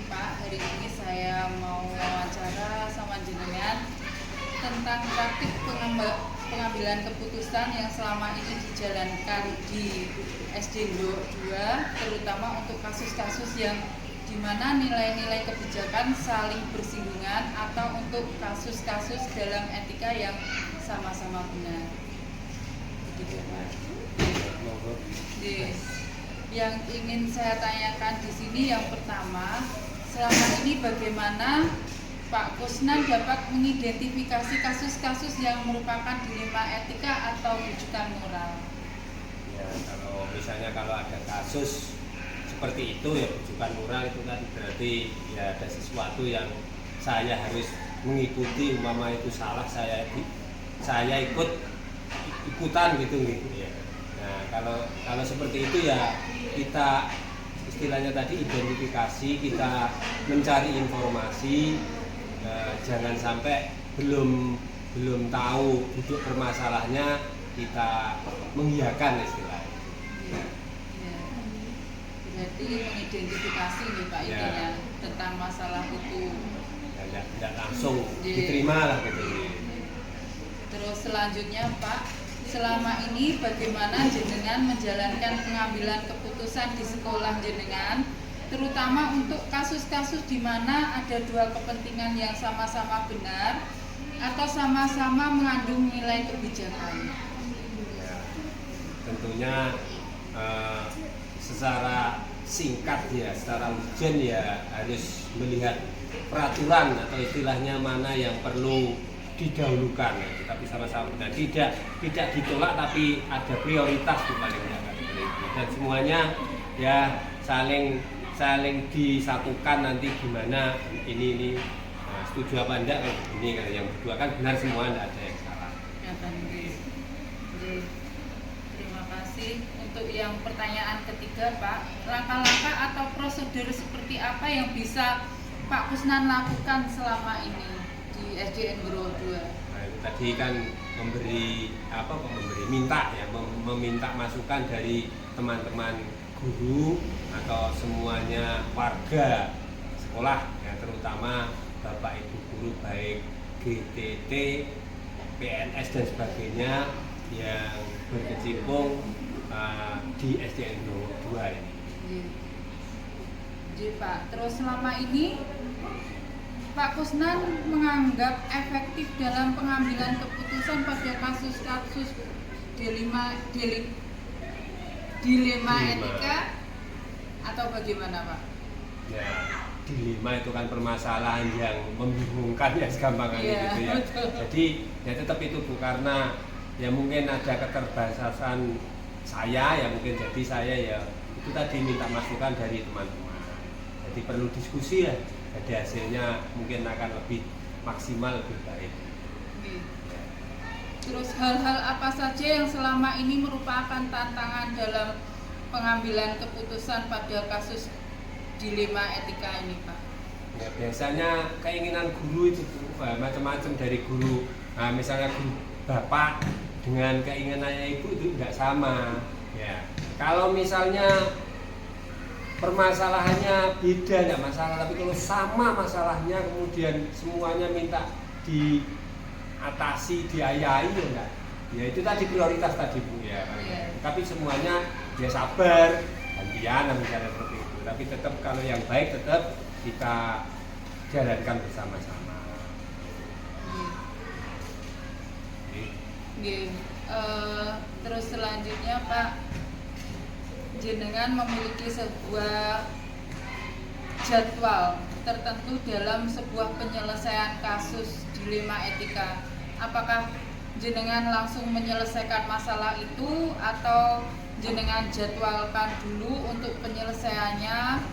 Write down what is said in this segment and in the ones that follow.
Pak, hari ini saya mau wawancara sama jenengan tentang praktik pengambilan keputusan yang selama ini dijalankan di SD Ndok 2, terutama untuk kasus-kasus yang di mana nilai-nilai kebijakan saling bersinggungan atau untuk kasus-kasus dalam etika yang sama-sama benar. Begitu Pak. Yang ingin saya tanyakan di sini yang pertama, selama ini bagaimana Pak Kusnan dapat mengidentifikasi kasus-kasus yang merupakan dilema etika atau rujukan moral? Ya, kalau ada kasus seperti itu ya rujukan moral itu kan berarti ya ada sesuatu yang saya harus mengikuti, umpama itu salah saya ikutan gitu ya. Nah, kalau seperti itu ya kita istilahnya tadi identifikasi, kita mencari informasi, jangan sampai belum tahu duduk permasalahannya kita mengiyakan istilahnya. Ya. Berarti mengidentifikasi nih Pak intinya tentang masalah itu. Ya, tidak langsung diterima lah gitu. Terus selanjutnya Pak, selama ini bagaimana jenengan menjalankan pengambilan keputusan di sekolah jenengan, terutama untuk kasus-kasus di mana ada dua kepentingan yang sama-sama benar atau sama-sama mengandung nilai kebijakan? Ya, tentunya secara singkat ya, secara urgen ya harus melihat peraturan atau istilahnya mana yang perlu didahulukan ya. Tapi sama-sama benar, tidak ditolak tapi ada prioritas di paling enggak dan semuanya ya saling disatukan nanti gimana ini setuju apa enggak kalau ini kalau yang berdua kan benar semua, enggak ada yang salah. Terima kasih. Untuk yang pertanyaan ketiga Pak, langkah-langkah atau prosedur seperti apa yang bisa Pak Kusnan lakukan selama ini di SDN Ndok 2? Nah, itu tadi kan meminta masukan dari teman-teman guru atau semuanya warga sekolah ya, terutama Bapak Ibu guru baik GTT, PNS dan sebagainya yang berkecimpung di SDN Ndok 2 ini. Jadi Pak, terus selama ini Pak Kusnan menganggap efektif dalam pengambilan keputusan pada kasus-kasus dilema etika atau bagaimana Pak? Ya, dilema itu kan permasalahan yang membingungkan ya segampangnya gitu ya. Betul. Jadi ya tetap itu Bu, karena ya mungkin ada keterbatasan saya ya, mungkin jadi saya ya itu tadi minta masukan dari teman-teman. Jadi perlu diskusi ya. Jadi hasilnya mungkin akan lebih maksimal, lebih baik. Terus hal-hal apa saja yang selama ini merupakan tantangan dalam pengambilan keputusan pada kasus dilema etika ini Pak? Ya, biasanya keinginan guru itu macam-macam dari guru. Nah, misalnya guru bapak dengan keinginannya ibu itu tidak sama. Ya, kalau misalnya permasalahannya beda enggak masalah, tapi kalau sama masalahnya kemudian semuanya minta diatasi, diayahi ya enggak. Ya itu tadi prioritas tadi Bu ya. Tapi semuanya ya sabar, gantian misalnya seperti itu. Tapi tetap kalau yang baik tetap kita jalankan bersama-sama. Terus selanjutnya Pak, jenengan memiliki sebuah jadwal tertentu dalam sebuah penyelesaian kasus dilema etika. Apakah jenengan langsung menyelesaikan masalah itu atau jenengan jadwalkan dulu untuk penyelesaiannya,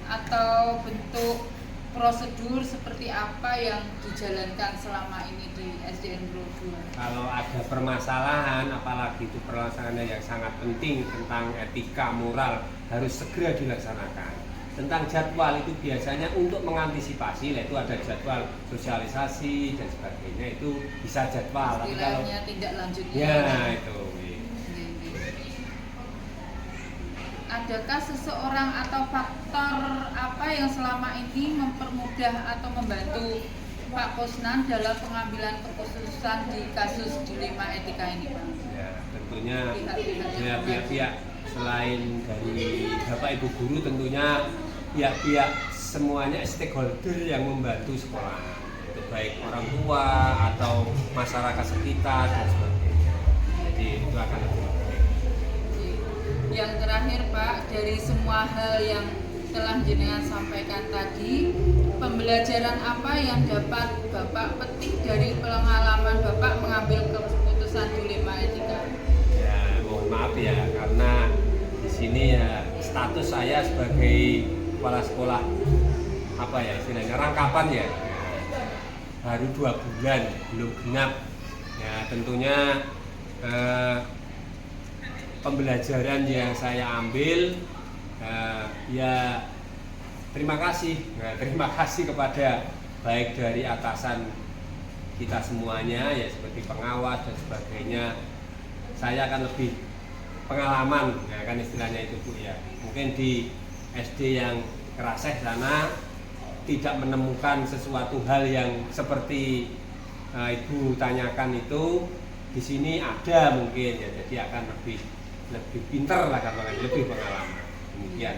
atau bentuk prosedur seperti apa yang dijalankan selama ini di SDN Ndok 2? Kalau ada permasalahan, apalagi itu permasalahan yang sangat penting tentang etika moral, harus segera dilaksanakan. Tentang jadwal itu biasanya untuk mengantisipasi, yaitu ada jadwal sosialisasi dan sebagainya, itu bisa jadwal. Istilahnya tidak lanjutnya. Ya itu. Ada adakah seseorang atau faktor apa yang selama ini mempermudah atau membantu Pak Kusnan dalam pengambilan keputusan di kasus dilema etika ini, Pak? Ya, tentunya ya Pihak-pihak pihak-pihak selain dari Bapak Ibu guru, tentunya pihak-pihak semuanya stakeholder yang membantu sekolah, itu baik orang tua atau masyarakat sekitar dan sebagainya. Jadi itu akan lebih baik. Yang terakhir Pak, dari semua hal yang telah jenengan sampaikan tadi, pembelajaran apa yang dapat Bapak petik dari pengalaman Bapak mengambil keputusan dilema etika? Ya, mohon maaf ya, karena di sini ya status saya sebagai kepala sekolah, apa ya istilahnya, rangkapan ya, baru 2 bulan, belum genap. Ya tentunya pembelajaran yang saya ambil, ya terima kasih kepada baik dari atasan kita semuanya ya, seperti pengawas dan sebagainya. Saya akan lebih pengalaman ya kan istilahnya itu Bu ya. Mungkin di SD yang Keraseh sana tidak menemukan sesuatu hal yang seperti Ibu tanyakan itu, di sini ada mungkin ya, jadi akan lebih pinter lah, kan, lebih pengalaman. Demikian.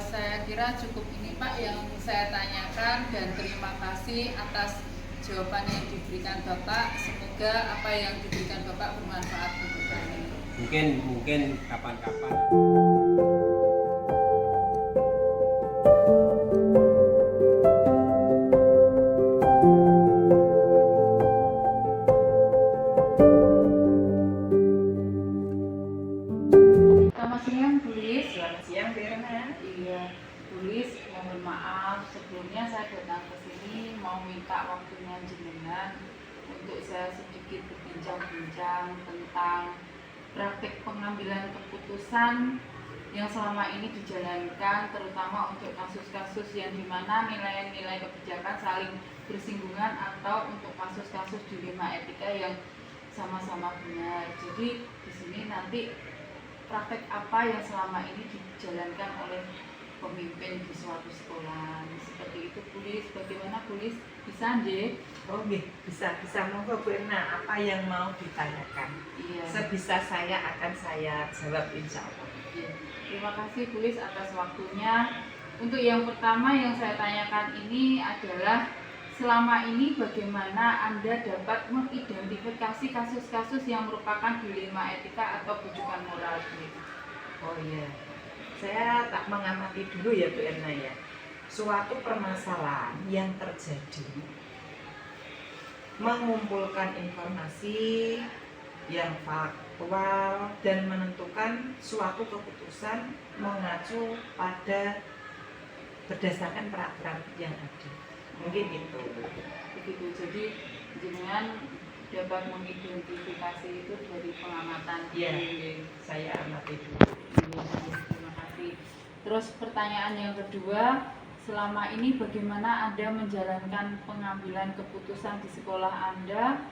Saya kira cukup ini Pak yang saya tanyakan, dan terima kasih atas jawaban yang diberikan Bapak. Semoga apa yang diberikan Bapak bermanfaat untuk kami. Mungkin kapan-kapan. Selamat siang, Bu Lis. Selamat siang, Berna. Iya, Bu Lis, mohon maaf sebelumnya saya datang ke sini mau minta waktunya jenengan untuk saya sedikit berbincang-bincang tentang praktek pengambilan keputusan yang selama ini dijalankan, terutama untuk kasus-kasus yang dimana nilai-nilai kebijakan saling bersinggungan, atau untuk kasus-kasus dilema etika yang sama-sama benar. Jadi di sini nanti praktek apa yang selama ini dijalankan oleh pemimpin di suatu sekolah, seperti itu Bu Lis. Bagaimana Bu Lis? Bisa nggih? Oh, bisa monggo Bu Erna, apa yang mau ditanyakan? Iya. Sebisa saya akan saya jawab, insya Allah. Iya. Terima kasih Bu Lis atas waktunya. Untuk yang pertama yang saya tanyakan ini adalah, selama ini bagaimana Anda dapat mengidentifikasi kasus-kasus yang merupakan dilema etika atau bujukan moral? Oh iya, saya tak mengamati dulu ya Bu Erna ya. Suatu permasalahan yang terjadi, mengumpulkan informasi yang faktual dan menentukan suatu keputusan mengacu pada berdasarkan peraturan yang ada. Mungkin itu. Begitu. Jadi jenengan dapat mengidentifikasi itu dari pengamatan. Iya, saya amati dulu. Terima kasih. Terus pertanyaan yang kedua, selama ini bagaimana Anda menjalankan pengambilan keputusan di sekolah Anda,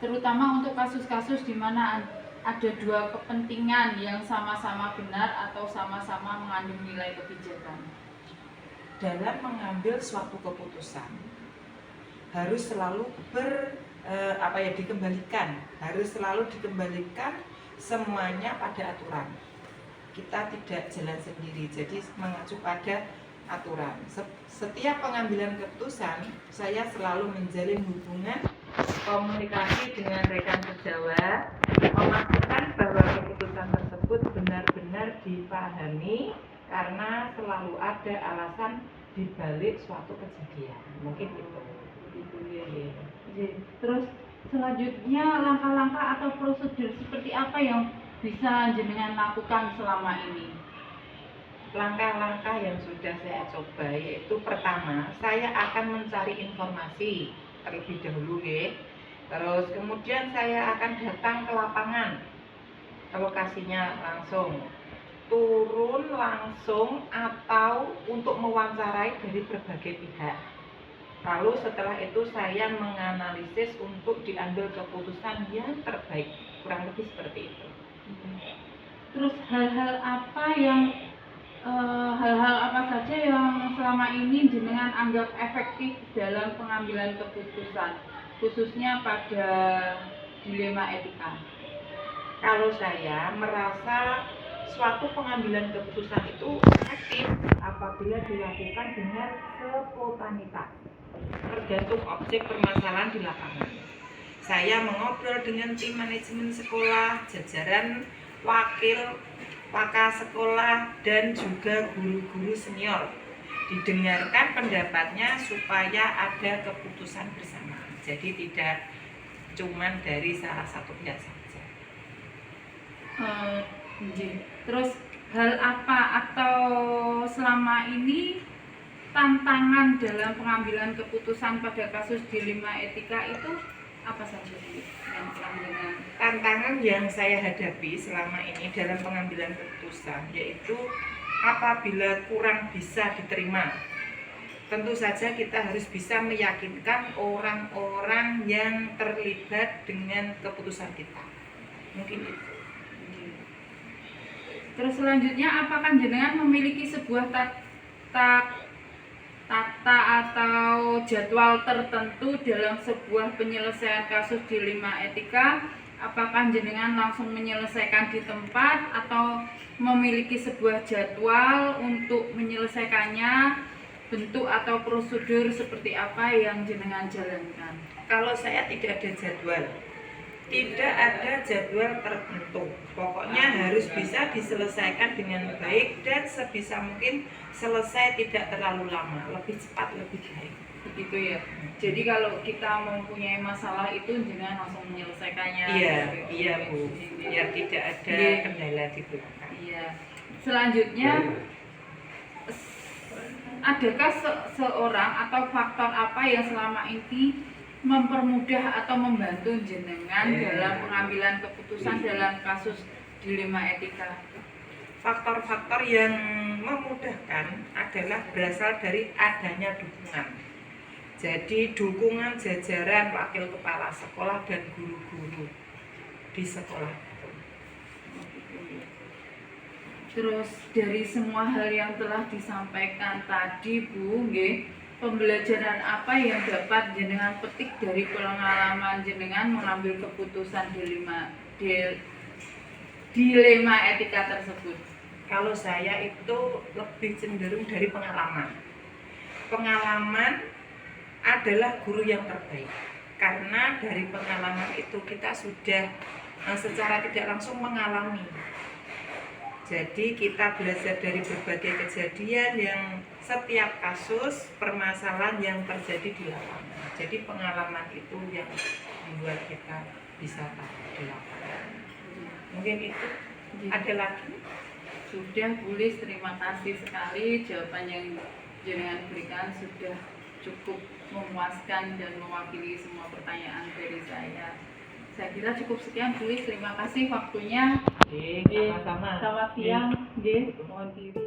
terutama untuk kasus-kasus di mana ada dua kepentingan yang sama-sama benar atau sama-sama mengandung nilai kebijakan? Dalam mengambil suatu keputusan harus selalu dikembalikan, semuanya pada aturan. Kita tidak jalan sendiri, jadi mengacu pada aturan. Setiap pengambilan keputusan, saya selalu menjalin hubungan komunikasi dengan rekan sejawat, memastikan bahwa keputusan tersebut benar-benar dipahami, karena selalu ada alasan di balik suatu kejadian. Mungkin itu. Terus selanjutnya langkah-langkah atau prosedur seperti apa yang bisa jenengan lakukan selama ini? Langkah-langkah yang sudah saya coba, yaitu pertama, saya akan mencari informasi terlebih dahulu ya. Terus kemudian saya akan datang ke lapangan, ke lokasinya langsung, turun langsung atau untuk mewawancarai dari berbagai pihak. Lalu setelah itu saya menganalisis untuk diambil keputusan yang terbaik, kurang lebih seperti itu. Terus hal-hal apa saja yang selama ini jenengan anggap efektif dalam pengambilan keputusan, khususnya pada dilema etika? Kalau saya merasa suatu pengambilan keputusan itu efektif apabila dilakukan dengan spontanitas, tergantung objek permasalahan di lapangan. Saya mengobrol dengan tim manajemen sekolah, jajaran wakil sekolah, dan juga guru-guru senior. Didengarkan pendapatnya supaya ada keputusan bersama. Jadi tidak cuman dari salah satu pihak saja. Terus hal apa atau selama ini tantangan dalam pengambilan keputusan pada kasus dilema etika itu apa saja yang dengan Tantangan yang saya hadapi selama ini dalam pengambilan keputusan yaitu apabila kurang bisa diterima, tentu saja kita harus bisa meyakinkan orang-orang yang terlibat dengan keputusan kita. Mungkin itu. Terus selanjutnya, apakah jenengan memiliki sebuah tata atau jadwal tertentu dalam sebuah penyelesaian kasus dilema etika? Apakah jenengan langsung menyelesaikan di tempat atau memiliki sebuah jadwal untuk menyelesaikannya? Bentuk atau prosedur seperti apa yang jenengan jalankan? Kalau saya tidak ada jadwal, tidak ada jadwal tertentu. Pokoknya harus bisa diselesaikan dengan baik dan sebisa mungkin selesai tidak terlalu lama, lebih cepat lebih baik. Begitu ya. Jadi kalau kita mempunyai masalah itu jangan langsung menyelesaikannya. Iya Bu, biar tidak ada kendala di belakang. Iya. Selanjutnya, adakah seorang atau faktor apa yang selama ini mempermudah atau membantu jenengan dalam pengambilan keputusan dalam kasus dilema etika? Faktor-faktor yang memudahkan adalah berasal dari adanya dukungan. Jadi dukungan jajaran wakil kepala sekolah dan guru-guru di sekolah itu. Terus dari semua hal yang telah disampaikan tadi Bu, pembelajaran apa yang dapat jenengan petik dari pengalaman jenengan mengambil keputusan dilema etika tersebut? Kalau saya itu lebih cenderung dari pengalaman. Pengalaman adalah guru yang terbaik. Karena dari pengalaman itu kita sudah secara tidak langsung mengalami. Jadi kita belajar dari berbagai kejadian yang setiap kasus permasalahan yang terjadi di lapangan. Jadi pengalaman itu yang membuat kita bisa tahu di lapangan. Mungkin itu. Ada lagi? Sudah, Bu Lis, terima kasih sekali. Jawaban yang jenengan berikan sudah cukup memuaskan dan mewakili semua pertanyaan dari saya. Saya kira cukup sekian, Bu Lis. Terima kasih waktunya. Sama-sama. Selamat siang. Mohon diri.